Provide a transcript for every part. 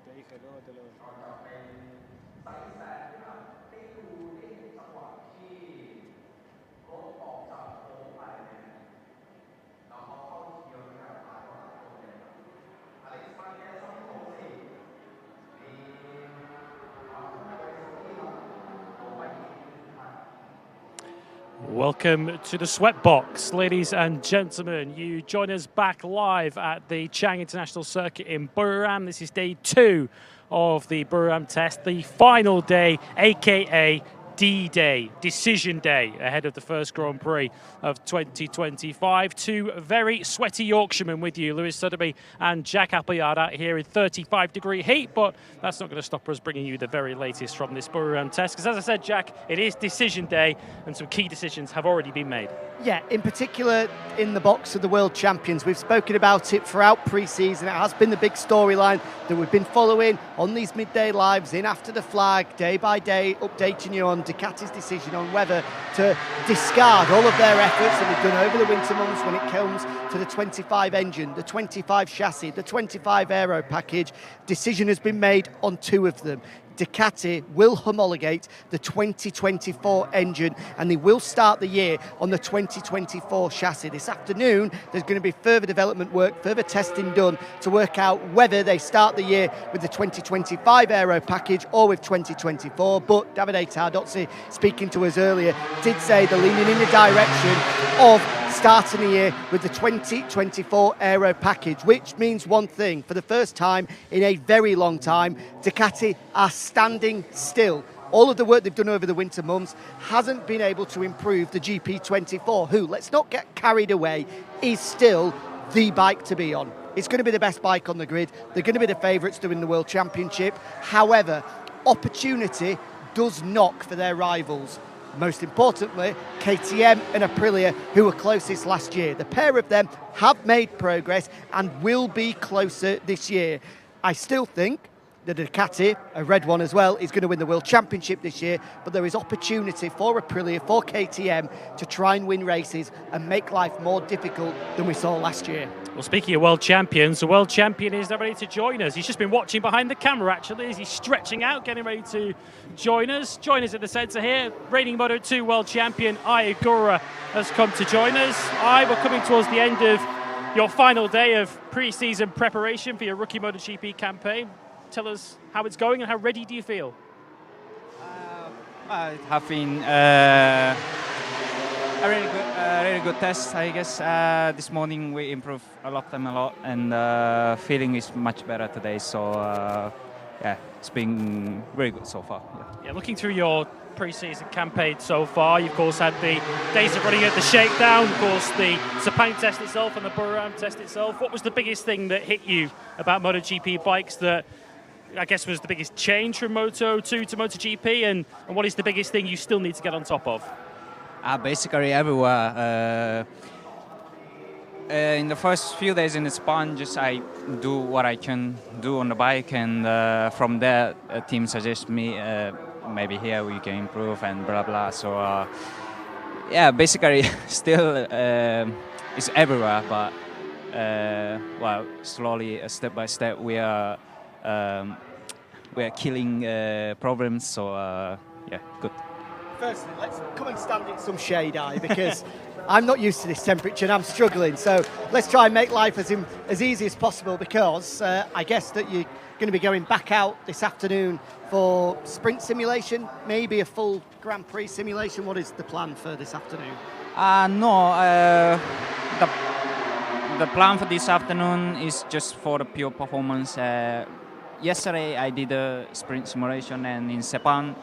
te dije, luego te lo... 'Welcome to the Sweatbox, ladies and gentlemen. You join us back live at the Chang International Circuit in Buriram. This is day 2 of the Buriram test, the final day, aka D-Day, Decision Day, ahead of the first Grand Prix of 2025. Two very sweaty Yorkshiremen with you, Lewis Sotheby and Jack Appleyard, out here in 35-degree heat, but that's not going to stop us bringing you the very latest from this Buriram test, because as I said, Jack, it is Decision Day, and some key decisions have already been made. Yeah, in particular in the box of the World Champions. We've spoken about it throughout pre-season. It has been the big storyline that we've been following on these midday lives, in after the flag, day by day, updating you on Ducati's decision on whether to discard all of their efforts that they've done over the winter months when it comes to the 25 engine, the 25 chassis, the 25 aero package. Decision has been made on 2 of them. Ducati will homologate the 2024 engine, and they will start the year on the 2024 chassis. This afternoon, there's going to be further development work, further testing done to work out whether they start the year with the 2025 aero package or with 2024. But Davide Tardozzi, speaking to us earlier, did say they're leaning in the direction of starting the year with the 2024 aero package, which means one thing: for the first time in a very long time, Ducati are standing still. All of the work they've done over the winter months hasn't been able to improve the GP24, who, let's not get carried away, is still the bike to be on. It's going to be the best bike on the grid. They're going to be the favourites to win the World Championship. However, opportunity does knock for their rivals. Most importantly, KTM and Aprilia, who were closest last year. The pair of them have made progress and will be closer this year. I still think that Ducati, a red one as well, is going to win the World Championship this year, but there is opportunity for Aprilia, for KTM, to try and win races and make life more difficult than we saw last year. Well, speaking of world champions, the world champion is now ready to join us. He's just been watching behind the camera, actually, as he's stretching out, getting ready to join us. Join us at the centre here. Reigning Moto2 world champion Ai Ogura has come to join us. Ai, we're coming towards the end of your final day of pre-season preparation for your rookie MotoGP campaign. Tell us how it's going and how ready do you feel? It has been a really good test, I guess. This morning we improved a lot, and feeling is much better today. So yeah, it's been very good so far. Yeah, looking through your pre-season campaign so far, you've of course had the days of running at the Shakedown, of course the Sepang test itself and the Buriram test itself. What was the biggest thing that hit you about MotoGP bikes that I guess was the biggest change from Moto2 to MotoGP, and what is the biggest thing you still need to get on top of? Basically everywhere. In the first few days in the Sepang, just I do what I can do on the bike, and from there a team suggests me maybe here we can improve and blah blah. So yeah, basically still it's everywhere, but well, slowly, step by step, we are killing problems. So yeah, good. Firstly, let's come and stand in some shade, Ai, because I'm not used to this temperature and I'm struggling. So let's try and make life as easy as possible, because I guess that you're going to be going back out this afternoon for sprint simulation, maybe a full Grand Prix simulation. What is the plan for this afternoon? No, the plan for this afternoon is just for the pure performance. Yesterday I did a sprint simulation, and in Sepang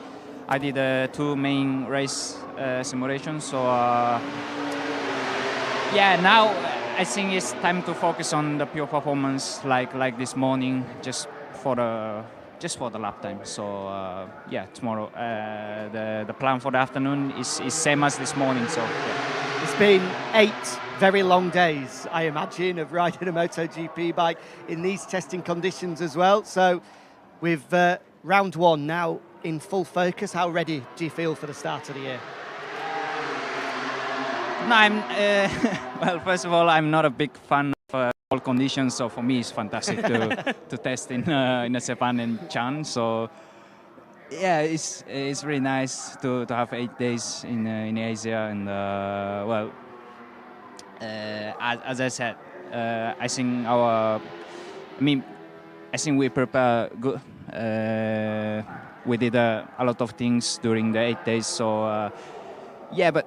I did 2 main race simulations. So yeah, now I think it's time to focus on the pure performance, like this morning, just for the lap time. So yeah, tomorrow the plan for the afternoon is same as this morning. So yeah. It's been 8 very long days, I imagine, of riding a MotoGP bike in these testing conditions as well. So with round 1 now in full focus, how ready do you feel for the start of the year? No, I'm well. First of all, I'm not a big fan of cold conditions. So for me, it's fantastic to test in Japan and Chan. So yeah, it's really nice to have 8 days in Asia. And well, as I said, I think I think we prepare good. We did a lot of things during the 8 days. So yeah, but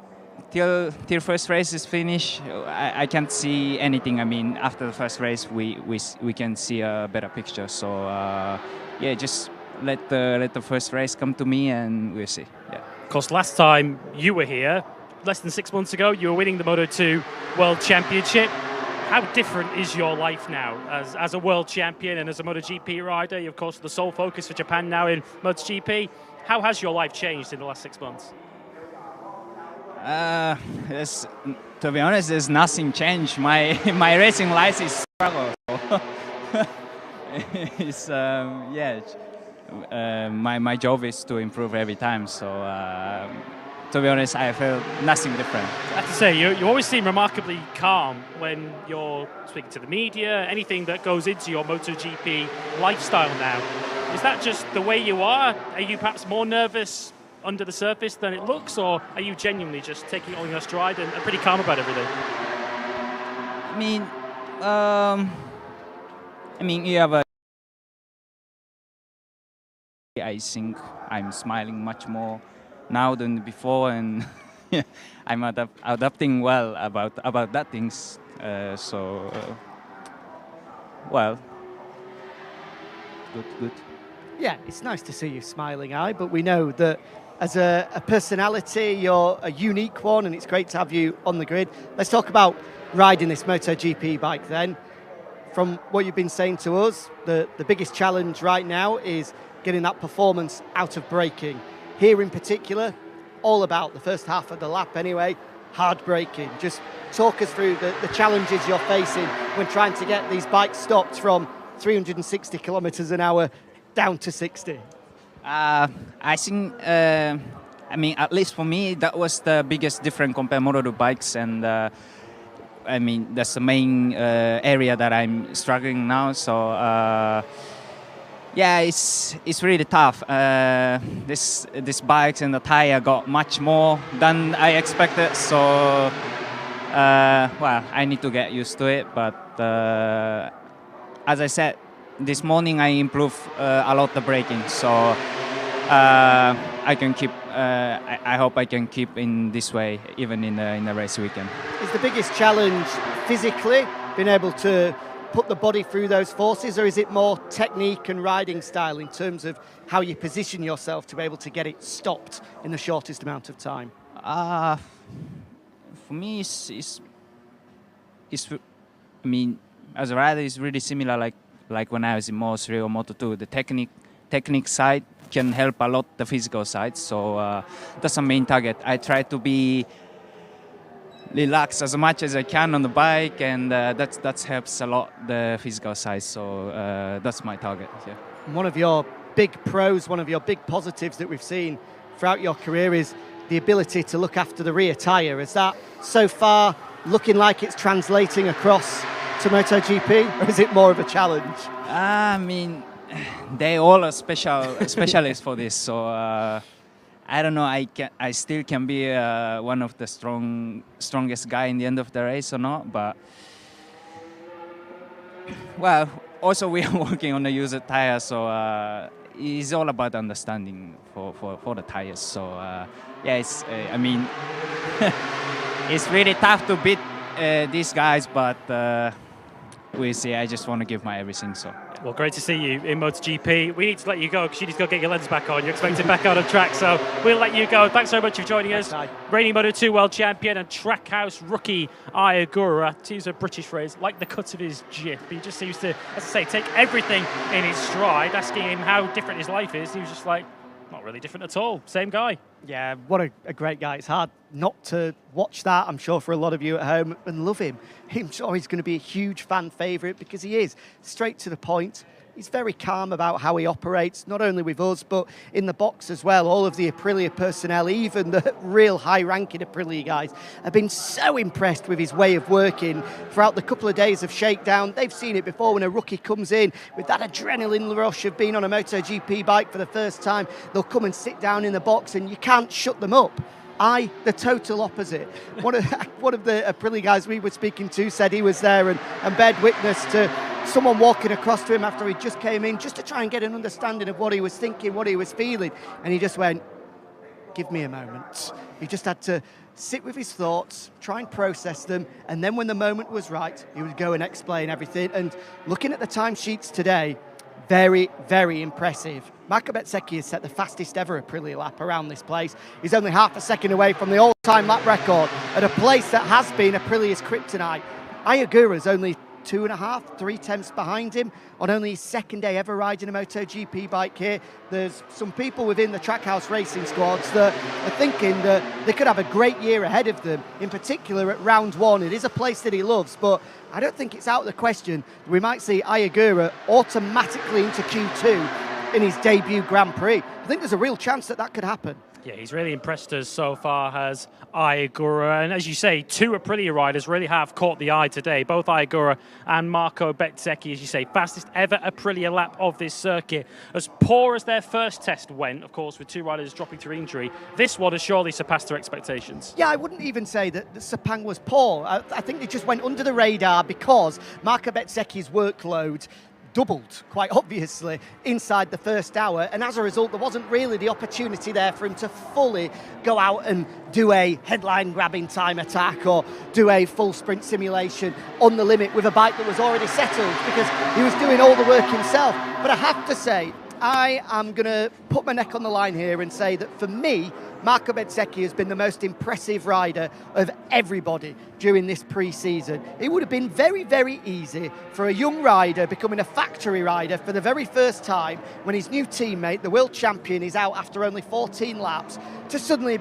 till first race is finished, I can't see anything. I mean, after the first race, we can see a better picture. So yeah, just let the first race come to me, and we'll see. Yeah. Of course, last time you were here, less than 6 months ago, you were winning the Moto2 World Championship. How different is your life now as a world champion and as a MotoGP rider? You're, of course, the sole focus for Japan now in MotoGP. How has your life changed in the last 6 months? To be honest, there's nothing changed. My racing life is struggle. It's my job is to improve every time. So to be honest, I feel nothing different. I have to say, you always seem remarkably calm when you're speaking to the media. Anything that goes into your MotoGP lifestyle now, is that just the way you are? Are you perhaps more nervous under the surface than it looks, or are you genuinely just taking it all in your stride and pretty calm about everything? You have I think I'm smiling much more now than before, and I'm adapting well about that things. Well, good. Yeah, it's nice to see you smiling, Ai, but we know that as a personality, you're a unique one, and it's great to have you on the grid. Let's talk about riding this MotoGP bike then. From what you've been saying to us, the biggest challenge right now is getting that performance out of braking. Here in particular, all about the first half of the lap anyway, hard braking. Just talk us through the challenges you're facing when trying to get these bikes stopped from 360 kilometers an hour down to 60. I think, at least for me, that was the biggest difference compared to Moto2 bikes, and that's the main area that I'm struggling now. So yeah, it's really tough. This bikes and the tire got much more than I expected. So well, I need to get used to it. But as I said, this morning I improved a lot the braking. So I can keep. I hope I can keep in this way even in the race weekend. Is the biggest challenge physically being able to put the body through those forces, or is it more technique and riding style in terms of how you position yourself to be able to get it stopped in the shortest amount of time? For me, it's as a rider, it's really similar like when I was in Moto3 or Moto2. The technique side can help a lot the physical side. So that's the main target. I try to be relax as much as I can on the bike, and that helps a lot the physical side. So that's my target. Yeah. One of your big pros, one of your big positives that we've seen throughout your career is the ability to look after the rear tyre. Is that so far looking like it's translating across to MotoGP, or is it more of a challenge? They all are specialists for this. So I don't know. I still can be one of the strongest guy in the end of the race or not. But well, also we are working on the user tire, so it's all about understanding for the tires. So yeah, it's it's really tough to beat these guys, but we'll see. I just want to give my everything. So. Well, great to see you in MotoGP. We need to let you go because you need to go get your lens back on. You're expected back out on track, so we'll let you go. Thanks so much for joining us. Reigning Moto2 World Champion and Trackhouse rookie Ai Ogura, to use a British phrase, like the cut of his jib. He just seems to, as I say, take everything in his stride. Asking him how different his life is, he was just like, not really different at all. Same guy. Yeah, what a great guy. It's hard not to watch that, I'm sure, for a lot of you at home, and love him. I'm sure he's going to be a huge fan favourite because he is straight to the point. he's very calm about how he operates, not only with us, but in the box as well. All of the Aprilia personnel, even the real high-ranking Aprilia guys, have been so impressed with his way of working throughout the couple of days of shakedown. They've seen it before when a rookie comes in with that adrenaline rush of being on a MotoGP bike for the first time. They'll come and sit down in the box and you can't shut them up. The total opposite. One of the Aprilia guys we were speaking to said he was there and bared witness to someone walking across to him after he just came in, just to try and get an understanding of what he was thinking, what he was feeling. And he just went, give me a moment. He just had to sit with his thoughts, try and process them, and then when the moment was right, he would go and explain everything. And looking at the timesheets today, very, very impressive. Marco Bezzecchi has set the fastest ever Aprilia lap around this place. He's only half a second away from the all-time lap record at a place that has been Aprilia's kryptonite. Ai Ogura is only 2.5, 3 tenths behind him on only his second day ever riding a MotoGP bike here. There's some people within the Trackhouse Racing squads that are thinking that they could have a great year ahead of them, in particular at round 1. It is a place that he loves, but I don't think it's out of the question. We might see Ai Ogura automatically into Q2 in his debut Grand Prix. I think there's a real chance that that could happen. Yeah, he's really impressed us so far, has Ai Ogura. And as you say, 2 Aprilia riders really have caught the eye today. Both Ai Ogura and Marco Bezzecchi, as you say, fastest ever Aprilia lap of this circuit. As poor as their first test went, of course, with 2 riders dropping through injury, this one has surely surpassed their expectations. Yeah, I wouldn't even say that Sepang was poor. I think they just went under the radar because Marco Bezzecchi's workload doubled, quite obviously, inside the first hour, and as a result there wasn't really the opportunity there for him to fully go out and do a headline grabbing time attack or do a full sprint simulation on the limit with a bike that was already settled, because he was doing all the work himself. But I have to say, I am going to put my neck on the line here and say that for me, Marco Bezzecchi has been the most impressive rider of everybody during this pre-season. It would have been very, very easy for a young rider becoming a factory rider for the very first time when his new teammate, the world champion, is out after only 14 laps, to suddenly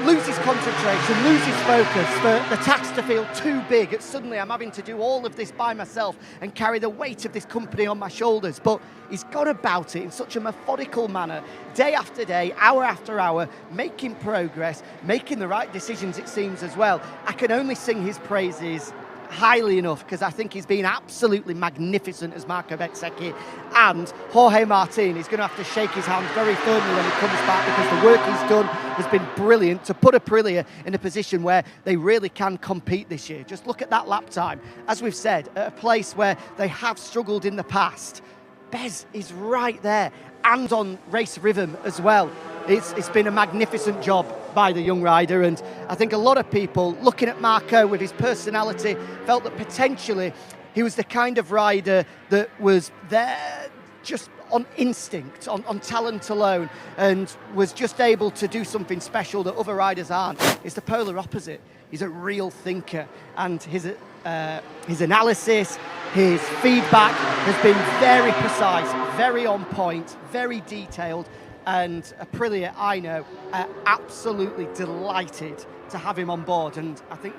lose his concentration, lose his focus, for the task to feel too big. Suddenly I'm having to do all of this by myself and carry the weight of this company on my shoulders. But he's gone about it in such a methodical manner, day after day, hour after hour, making progress, making the right decisions, it seems, as well. I can only sing his praises highly enough, because I think he's been absolutely magnificent as Marco Bezzecchi, and Jorge Martin is going to have to shake his hand very firmly when he comes back, because the work he's done has been brilliant to put Aprilia in a position where they really can compete this year. Just look at that lap time. As we've said, at a place where they have struggled in the past, Bez is right there, and on race rhythm as well. It's been a magnificent job by the young rider, and I think a lot of people looking at Marco with his personality felt that potentially he was the kind of rider that was there just on instinct, on talent alone, and was just able to do something special that other riders aren't. It's the polar opposite. He's a real thinker, and his analysis, his feedback has been very precise, very on point, very detailed. And Aprilia, I know, are absolutely delighted to have him on board, and I think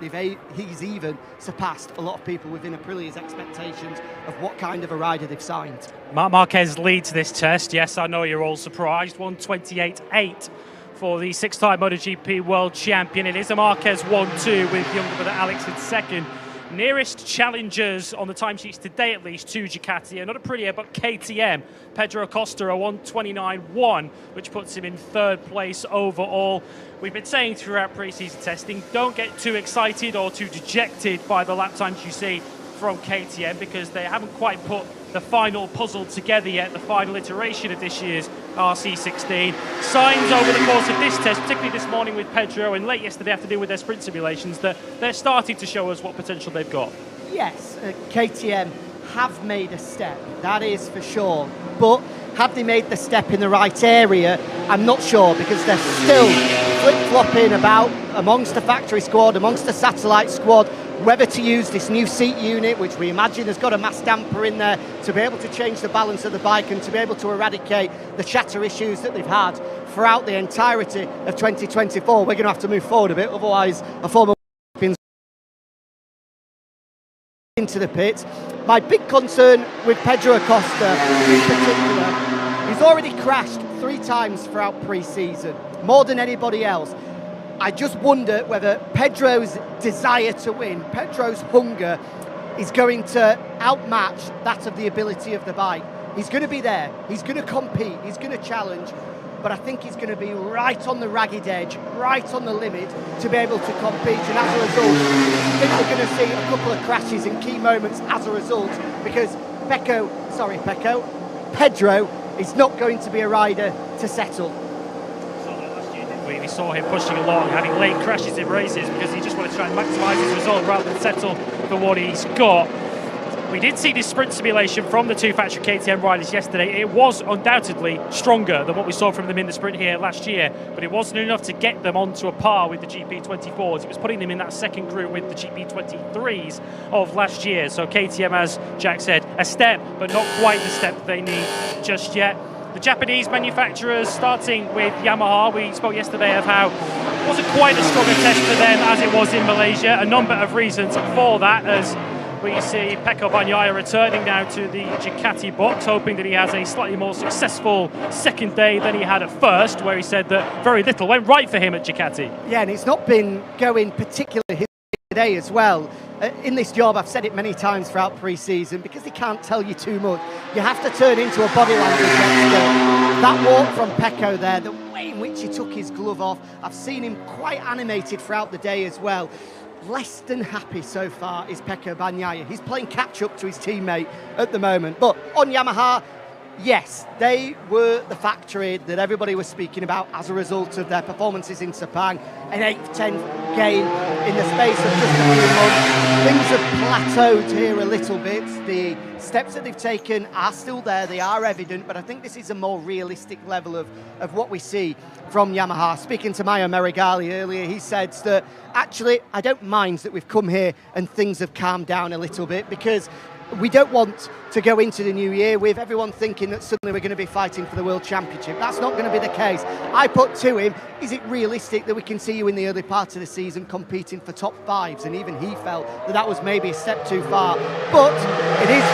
he's even surpassed a lot of people within Aprilia's expectations of what kind of a rider they've signed. Marc Marquez leads this test. Yes, I know you're all surprised. 1:28.8 for the 6-time MotoGP world champion. It is a Marquez 1-2 with younger brother Alex in second. Nearest challengers on the timesheets today, at least, to Ducati, not Aprilia, but KTM. Pedro Acosta, a 1:29.1, which puts him in 3rd place overall. We've been saying throughout pre-season testing, don't get too excited or too dejected by the lap times you see from KTM, because they haven't quite put the final puzzle together yet, the final iteration of this year's RC16. Signs over the course of this test, particularly this morning with Pedro and late yesterday afternoon with their sprint simulations, that they're starting to show us what potential they've got. Yes, KTM have made a step, that is for sure. But have they made the step in the right area? I'm not sure, because they're still flip-flopping about amongst the factory squad, amongst the satellite squad, whether to use this new seat unit, which we imagine has got a mass damper in there, to be able to change the balance of the bike and to be able to eradicate the chatter issues that they've had throughout the entirety of 2024. We're going to have to move forward a bit, otherwise a former into the pit. My big concern with Pedro Acosta in particular, he's already crashed 3 times throughout pre-season, more than anybody else. I just wonder whether Pedro's desire to win, Pedro's hunger, is going to outmatch that of the ability of the bike. He's going to be there, he's going to compete, he's going to challenge, but I think he's going to be right on the ragged edge, right on the limit to be able to compete. And as a result, I think we're going to see a couple of crashes in key moments as a result, because Pedro is not going to be a rider to settle. We saw him pushing along, having late crashes in races because he just wanted to try and maximise his result rather than settle for what he's got. We did see this sprint simulation from the 2 factory KTM riders yesterday. It was undoubtedly stronger than what we saw from them in the sprint here last year, but it wasn't enough to get them onto a par with the GP24s. It was putting them in that second group with the GP23s of last year. So KTM, as Jack said, a step, but not quite the step that they need just yet. The Japanese manufacturers, starting with Yamaha, we spoke yesterday of how it wasn't quite as strong a test for them as it was in Malaysia. A number of reasons for that, as we see Pecco Bagnaia returning now to the Ducati box, hoping that he has a slightly more successful second day than he had at first, where he said that very little went right for him at Ducati. Yeah, and it's not been going particularly his today as well. In this job, I've said it many times throughout pre-season, because they can't tell you too much. You have to turn into a body language expert. That walk from Pecco there, the way in which he took his glove off, I've seen him quite animated throughout the day as well. Less than happy so far is Pecco Bagnaia. He's playing catch-up to his teammate at the moment. But on Yamaha, yes, they were the factory that everybody was speaking about as a result of their performances in Sepang. An 8th, 10th gain in the space of just a few months. Things have plateaued here a little bit. The steps that they've taken are still there, they are evident, but I think this is a more realistic level of what we see from Yamaha. Speaking to Maio Meregali earlier, he said that actually, I don't mind that we've come here and things have calmed down a little bit, because we don't want to go into the new year with everyone thinking that suddenly we're going to be fighting for the World Championship. That's not going to be the case. I put to him, is it realistic that we can see you in the early part of the season competing for top 5s? And even he felt that that was maybe a step too far. But it is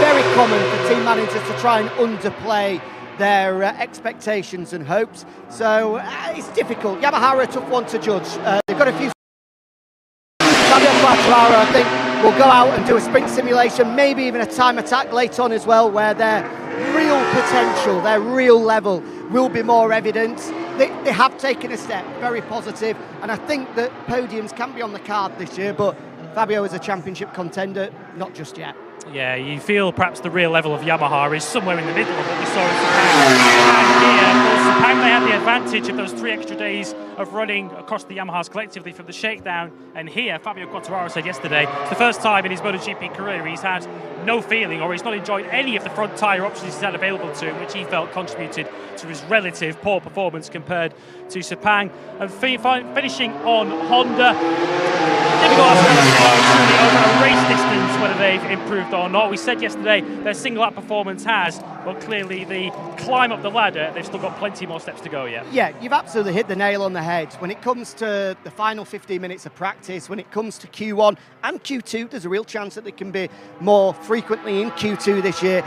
very common for team managers to try and underplay their expectations and hopes. So it's difficult. Yamaha are a tough one to judge. They've got a few... Fabio Quartararo, I think, will go out and do a sprint simulation, maybe even a time attack late on as well, where their real potential, their real level will be more evident. They have taken a step, very positive, and I think that podiums can be on the card this year, but Fabio is a championship contender, not just yet. Yeah, you feel perhaps the real level of Yamaha is somewhere in the middle of what we saw in Sepang. And here, of course, Sepang, they had the advantage of those 3 extra days of running across the Yamahas collectively from the shakedown. And here, Fabio Quartararo said yesterday, it's the first time in his MotoGP career he's had no feeling, or he's not enjoyed any of the front tyre options he's had available to him, which he felt contributed to his relative poor performance compared to Sepang. And finishing on Honda, difficult over a race distance whether they've improved or not. We said yesterday their single lap performance has, but clearly the climb up the ladder, they've still got plenty more steps to go yet. Yeah, you've absolutely hit the nail on the head. When it comes to the final 15 minutes of practice, when it comes to Q1 and Q2, there's a real chance that they can be more frequently in Q2 this year.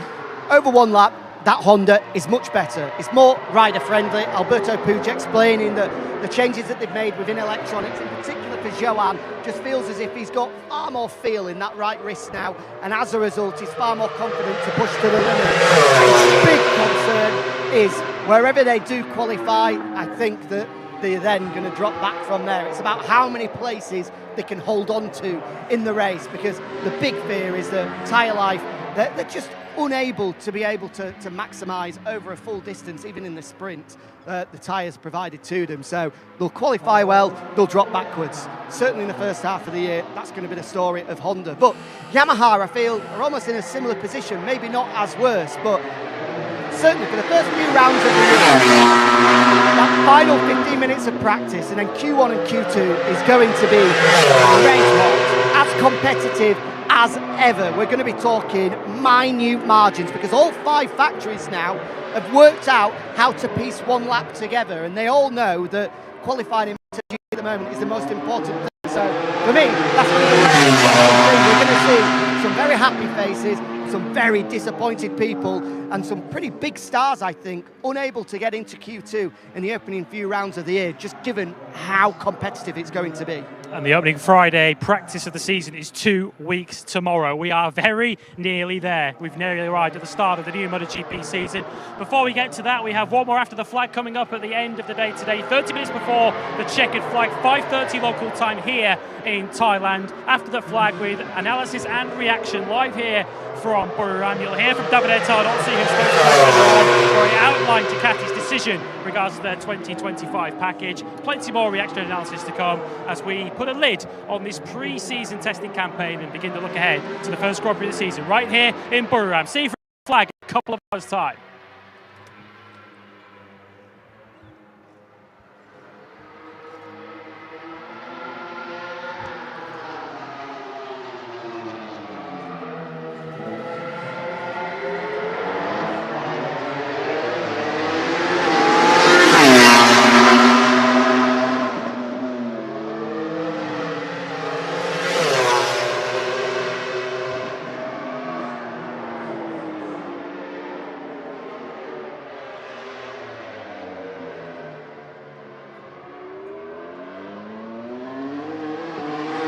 Over one lap, that Honda is much better. It's more rider-friendly. Alberto Puig explaining that the changes that they've made within electronics, in particular for Joan, just feels as if he's got far more feel in that right wrist now, and as a result, he's far more confident to push to the limit. His big concern is wherever they do qualify, I think that they're then going to drop back from there. It's about how many places they can hold on to in the race, because the big fear is that tyre life, they're just unable to be able to maximise over a full distance, even in the sprint, the tyres provided to them. So they'll qualify well, they'll drop backwards. Certainly in the first half of the year, that's going to be the story of Honda. But Yamaha, I feel, are almost in a similar position, maybe not as worse, but certainly for the first few rounds of the year, that final 15 minutes of practice, and then Q1 and Q2 is going to be red hot, as competitive as ever. We're going to be talking minute margins, because all 5 factories now have worked out how to piece one lap together, and they all know that qualifying in MotoGP at the moment is the most important thing. So for me, that's what we're going to see. Some very happy faces, some very disappointed people, and some pretty big stars, I think, unable to get into Q2 in the opening few rounds of the year, just given how competitive it's going to be. And the opening Friday practice of the season is 2 weeks tomorrow. We are very nearly there. We've nearly arrived at the start of the new MotoGP season. Before we get to that, we have one more after the flag coming up at the end of the day today, 30 minutes before the checkered flag, 5:30 local time here in Thailand. After the flag with analysis and reaction live here from Buriram. You'll hear from David Tardozzi, who's where he outlined Ducati's decision regards to their 2025 package. Plenty more reaction and analysis to come as we put a lid on this pre-season testing campaign and begin to look ahead to the first Grand Prix of the season right here in Buriram. See you for the flag in a couple of hours' time.